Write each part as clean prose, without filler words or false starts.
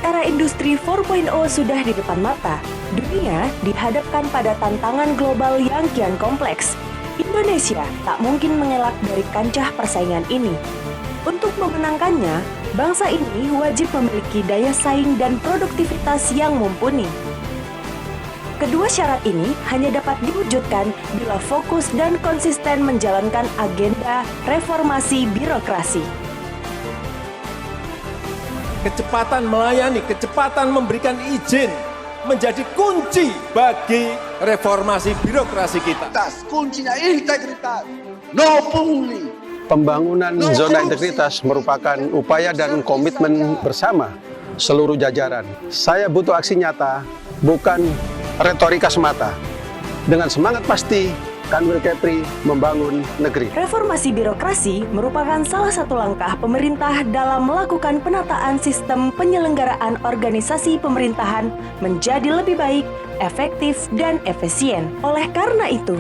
era industri 4.0 sudah di depan mata. Dunia dihadapkan pada tantangan global yang kian kompleks. Indonesia tak mungkin mengelak dari kancah persaingan ini. Untuk memenangkannya, bangsa ini wajib memiliki daya saing dan produktivitas yang mumpuni. Kedua syarat ini hanya dapat diwujudkan bila fokus dan konsisten menjalankan agenda reformasi birokrasi. Kecepatan melayani, kecepatan memberikan izin menjadi kunci bagi reformasi birokrasi kita. Kuncinya integritas, no pungli. Pembangunan zona integritas merupakan upaya dan komitmen bersama seluruh jajaran. Saya butuh aksi nyata, bukan retorika semata. Dengan semangat pasti, Kanwil Kepri membangun negeri. Reformasi birokrasi merupakan salah satu langkah pemerintah dalam melakukan penataan sistem penyelenggaraan organisasi pemerintahan menjadi lebih baik, efektif, dan efisien. Oleh karena itu,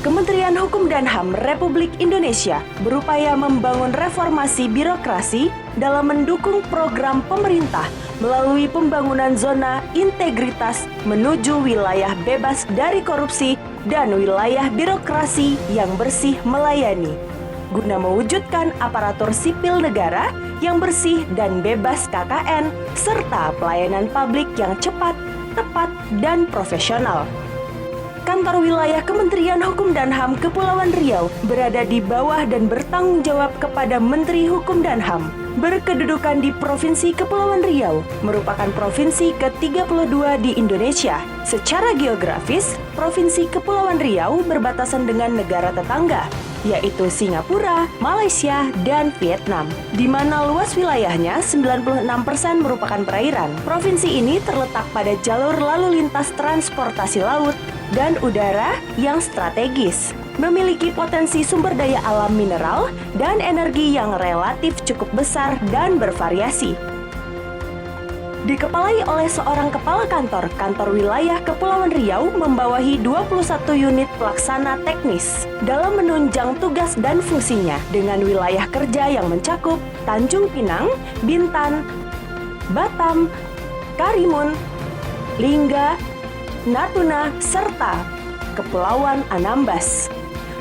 Kementerian Hukum dan HAM Republik Indonesia berupaya membangun reformasi birokrasi dalam mendukung program pemerintah melalui pembangunan zona integritas menuju wilayah bebas dari korupsi dan wilayah birokrasi yang bersih melayani, guna mewujudkan aparatur sipil negara yang bersih dan bebas KKN, serta pelayanan publik yang cepat, tepat, dan profesional. Kantor wilayah Kementerian Hukum dan HAM Kepulauan Riau berada di bawah dan bertanggung jawab kepada Menteri Hukum dan HAM. Berkedudukan di Provinsi Kepulauan Riau, merupakan provinsi ke-32 di Indonesia. Secara geografis, Provinsi Kepulauan Riau berbatasan dengan negara tetangga, yaitu Singapura, Malaysia, dan Vietnam, di mana luas wilayahnya 96% merupakan perairan. Provinsi ini terletak pada jalur lalu lintas transportasi laut dan udara yang strategis, memiliki potensi sumber daya alam mineral dan energi yang relatif cukup besar dan bervariasi. Dikepalai oleh seorang kepala kantor wilayah Kepulauan Riau membawahi 21 unit pelaksana teknis dalam menunjang tugas dan fungsinya dengan wilayah kerja yang mencakup Tanjung Pinang, Bintan, Batam, Karimun, Lingga, Natuna, serta Kepulauan Anambas.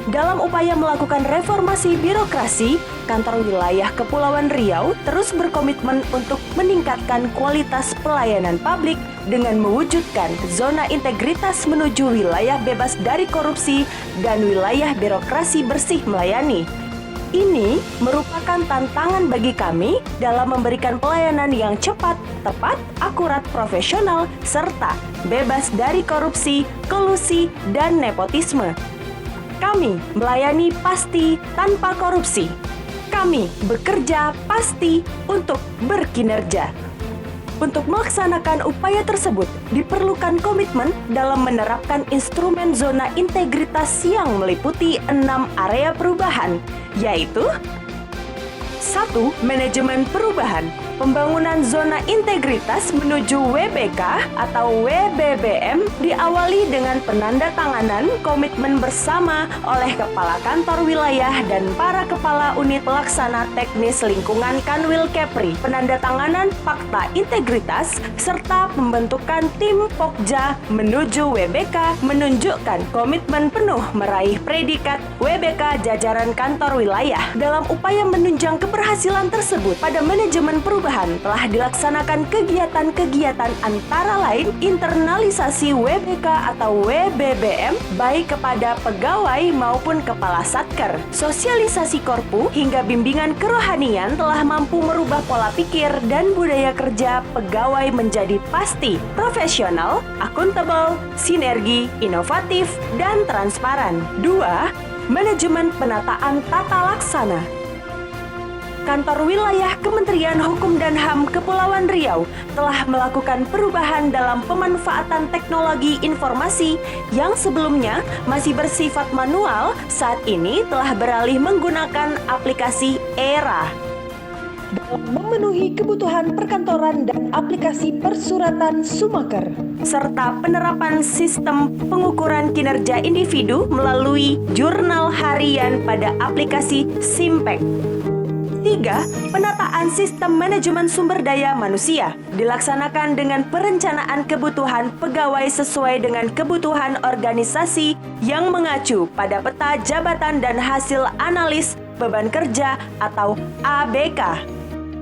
Dalam upaya melakukan reformasi birokrasi, Kantor Wilayah Kepulauan Riau terus berkomitmen untuk meningkatkan kualitas pelayanan publik dengan mewujudkan zona integritas menuju wilayah bebas dari korupsi dan wilayah birokrasi bersih melayani. Ini merupakan tantangan bagi kami dalam memberikan pelayanan yang cepat, tepat, akurat, profesional, serta bebas dari korupsi, kolusi, dan nepotisme. Kami melayani pasti tanpa korupsi. Kami bekerja pasti untuk berkinerja. Untuk melaksanakan upaya tersebut, diperlukan komitmen dalam menerapkan instrumen zona integritas yang meliputi 6 area perubahan, yaitu 1. Manajemen perubahan. Pembangunan zona integritas menuju WBK atau WBBM diawali dengan penandatanganan komitmen bersama oleh Kepala Kantor Wilayah dan para Kepala Unit Pelaksana Teknis Lingkungan Kanwil Kepri, penandatanganan Fakta Integritas, serta pembentukan tim Pokja menuju WBK menunjukkan komitmen penuh meraih predikat WBK jajaran kantor wilayah. Dalam upaya menunjang keberhasilan tersebut, pada manajemen perubahan telah dilaksanakan kegiatan-kegiatan antara lain internalisasi WBK atau WBBM baik kepada pegawai maupun kepala satker, sosialisasi korpu hingga bimbingan kerohanian telah mampu merubah pola pikir dan budaya kerja pegawai menjadi pasti, profesional, akuntabel, sinergi, inovatif, dan transparan. 2. Manajemen penataan tata laksana. Kantor Wilayah Kementerian Hukum dan HAM Kepulauan Riau telah melakukan perubahan dalam pemanfaatan teknologi informasi yang sebelumnya masih bersifat manual, saat ini telah beralih menggunakan aplikasi ERA. Dalam memenuhi kebutuhan perkantoran dan aplikasi persuratan Sumaker, serta penerapan sistem pengukuran kinerja individu melalui jurnal harian pada aplikasi Simpek. 3. Penataan sistem manajemen sumber daya manusia dilaksanakan dengan perencanaan kebutuhan pegawai sesuai dengan kebutuhan organisasi yang mengacu pada peta jabatan dan hasil analis beban kerja atau ABK.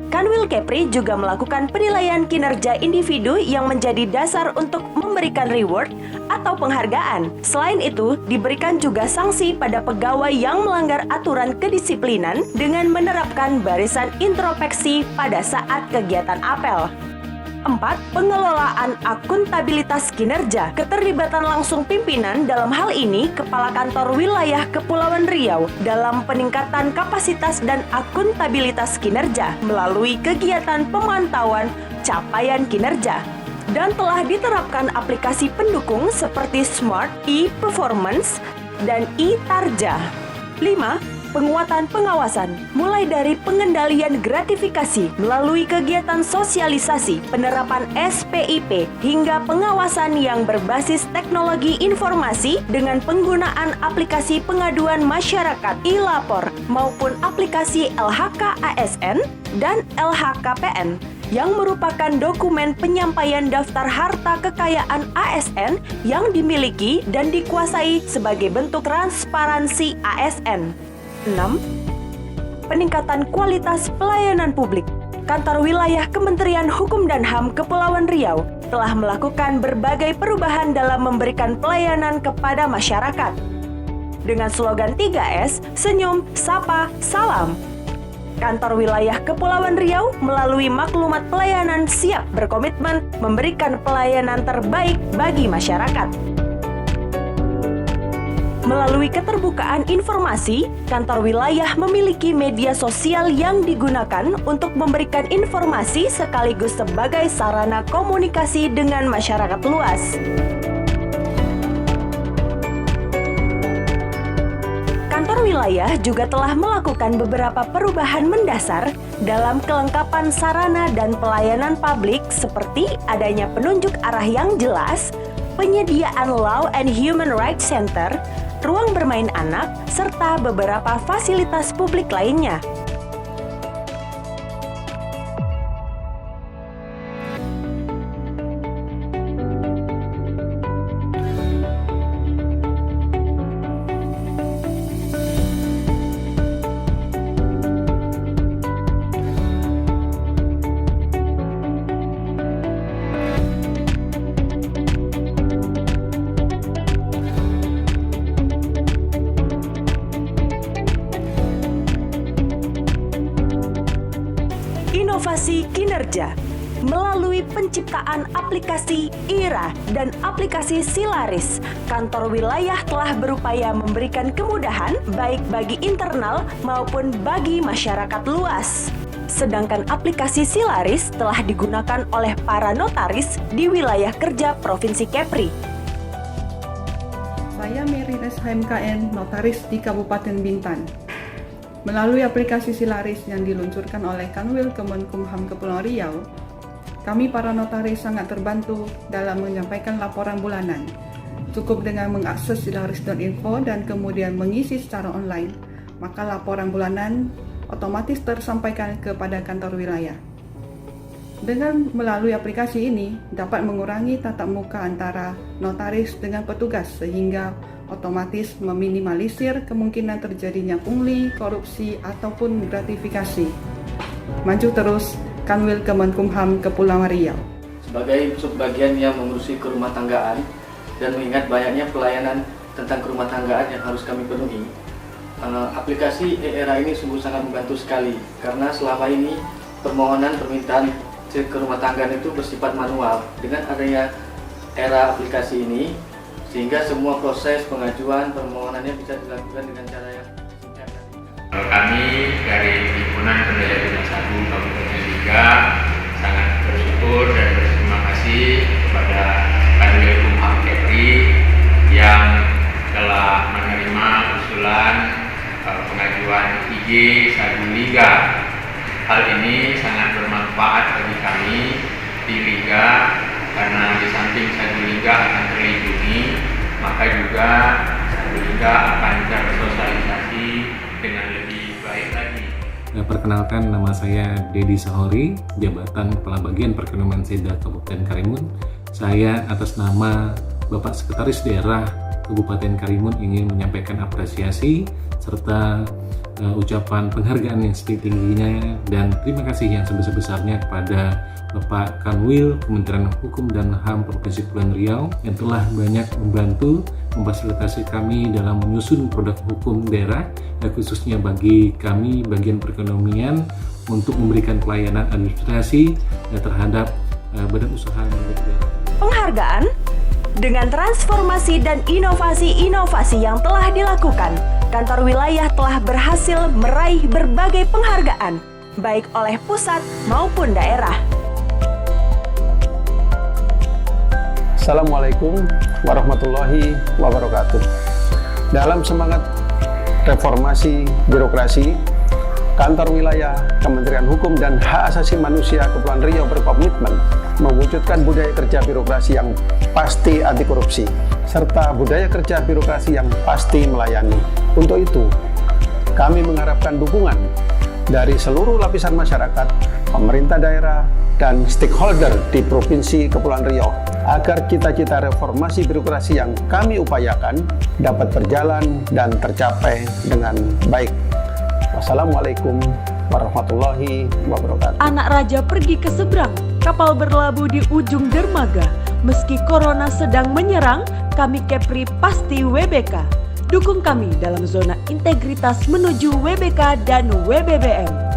Kanwil Kepri juga melakukan penilaian kinerja individu yang menjadi dasar untuk memberikan reward atau penghargaan. Selain itu, diberikan juga sanksi pada pegawai yang melanggar aturan kedisiplinan dengan menerapkan barisan introspeksi pada saat kegiatan apel. 4. Pengelolaan akuntabilitas kinerja. Keterlibatan langsung pimpinan dalam hal ini Kepala Kantor Wilayah Kepulauan Riau dalam peningkatan kapasitas dan akuntabilitas kinerja melalui kegiatan pemantauan capaian kinerja. Dan telah diterapkan aplikasi pendukung seperti Smart E-Performance dan E-Tarja. 5. Penguatan pengawasan, mulai dari pengendalian gratifikasi melalui kegiatan sosialisasi, penerapan SPIP, hingga pengawasan yang berbasis teknologi informasi dengan penggunaan aplikasi pengaduan masyarakat e-lapor maupun aplikasi LHK ASN dan LHKPN yang merupakan dokumen penyampaian daftar harta kekayaan ASN yang dimiliki dan dikuasai sebagai bentuk transparansi ASN. 6. Peningkatan kualitas pelayanan publik. Kantor Wilayah Kementerian Hukum dan HAM Kepulauan Riau telah melakukan berbagai perubahan dalam memberikan pelayanan kepada masyarakat. Dengan slogan 3S, Senyum, Sapa, Salam. Kantor Wilayah Kepulauan Riau melalui maklumat pelayanan siap berkomitmen memberikan pelayanan terbaik bagi masyarakat. Melalui keterbukaan informasi, kantor wilayah memiliki media sosial yang digunakan untuk memberikan informasi sekaligus sebagai sarana komunikasi dengan masyarakat luas. Kantor wilayah juga telah melakukan beberapa perubahan mendasar dalam kelengkapan sarana dan pelayanan publik seperti adanya penunjuk arah yang jelas, penyediaan Law and Human Rights Center, ruang bermain anak, serta beberapa fasilitas publik lainnya. Inovasi kinerja melalui penciptaan aplikasi IRA dan aplikasi Silaris, kantor wilayah telah berupaya memberikan kemudahan baik bagi internal maupun bagi masyarakat luas. Sedangkan aplikasi Silaris telah digunakan oleh para notaris di wilayah kerja Provinsi Kepri. Saya Merin SHMKN, notaris di Kabupaten Bintan. Melalui aplikasi Silaris yang diluncurkan oleh Kanwil Kemenkumham Kepulauan Riau, kami para notaris sangat terbantu dalam menyampaikan laporan bulanan. Cukup dengan mengakses silaris.info dan kemudian mengisi secara online, maka laporan bulanan otomatis tersampaikan kepada kantor wilayah. Dengan melalui aplikasi ini, dapat mengurangi tatap muka antara notaris dengan petugas sehingga otomatis meminimalisir kemungkinan terjadinya pungli, korupsi, ataupun gratifikasi. Maju terus, Kanwil Kemenkumham Kepulauan Riau. Sebagai subbagian yang mengurusi kerumah tanggaan dan mengingat banyaknya pelayanan tentang kerumah tanggaan yang harus kami penuhi, aplikasi ERA ini sungguh sangat membantu sekali karena selama ini permohonan permintaan kerumah tanggaan itu bersifat manual. Dengan adanya ERA aplikasi ini, sehingga semua proses pengajuan permohonannya bisa dilakukan dengan cara yang singkat. Kami dari Himpunan Pendaya Gunung Sagu Kabupaten Liga sangat bersyukur dan berterima kasih kepada Kanwil Kumham Kepri yang telah menerima usulan pengajuan IG Sagu Liga. Hal ini sangat bermanfaat bagi kami di Liga karena di samping Sagu Liga akan terlindungi, maka juga Sagu Liga akan bersosialisasi dengan lebih baik lagi. Perkenalkan, nama saya Dedi Sahori, jabatan Kepala Bagian Perekonomian Seda Kabupaten Karimun. Saya atas nama Bapak Sekretaris Daerah Kabupaten Karimun ingin menyampaikan apresiasi serta ucapan penghargaan yang setinggi-tingginya dan terima kasih yang sebesar-besarnya kepada Bapak Kanwil Kementerian Hukum dan HAM Provinsi Kepulauan Riau yang telah banyak membantu memfasilitasi kami dalam menyusun produk hukum daerah, khususnya bagi kami bagian perekonomian untuk memberikan pelayanan administrasi terhadap badan usaha milik daerah. Penghargaan dengan transformasi dan inovasi-inovasi yang telah dilakukan, kantor wilayah telah berhasil meraih berbagai penghargaan, baik oleh pusat maupun daerah. Assalamualaikum warahmatullahi wabarakatuh. Dalam semangat reformasi birokrasi, Kantor Wilayah Kementerian Hukum dan Hak Asasi Manusia Kepulauan Riau berkomitmen mewujudkan budaya kerja birokrasi yang pasti anti korupsi, serta budaya kerja birokrasi yang pasti melayani. Untuk itu, kami mengharapkan dukungan dari seluruh lapisan masyarakat, pemerintah daerah, dan stakeholder di Provinsi Kepulauan Riau agar cita-cita reformasi birokrasi yang kami upayakan dapat berjalan dan tercapai dengan baik. Wassalamualaikum warahmatullahi wabarakatuh. Anak raja pergi ke seberang, kapal berlabuh di ujung dermaga. Meski corona sedang menyerang, kami Kepri pasti WBK. Dukung kami dalam zona integritas menuju WBK dan WBBM.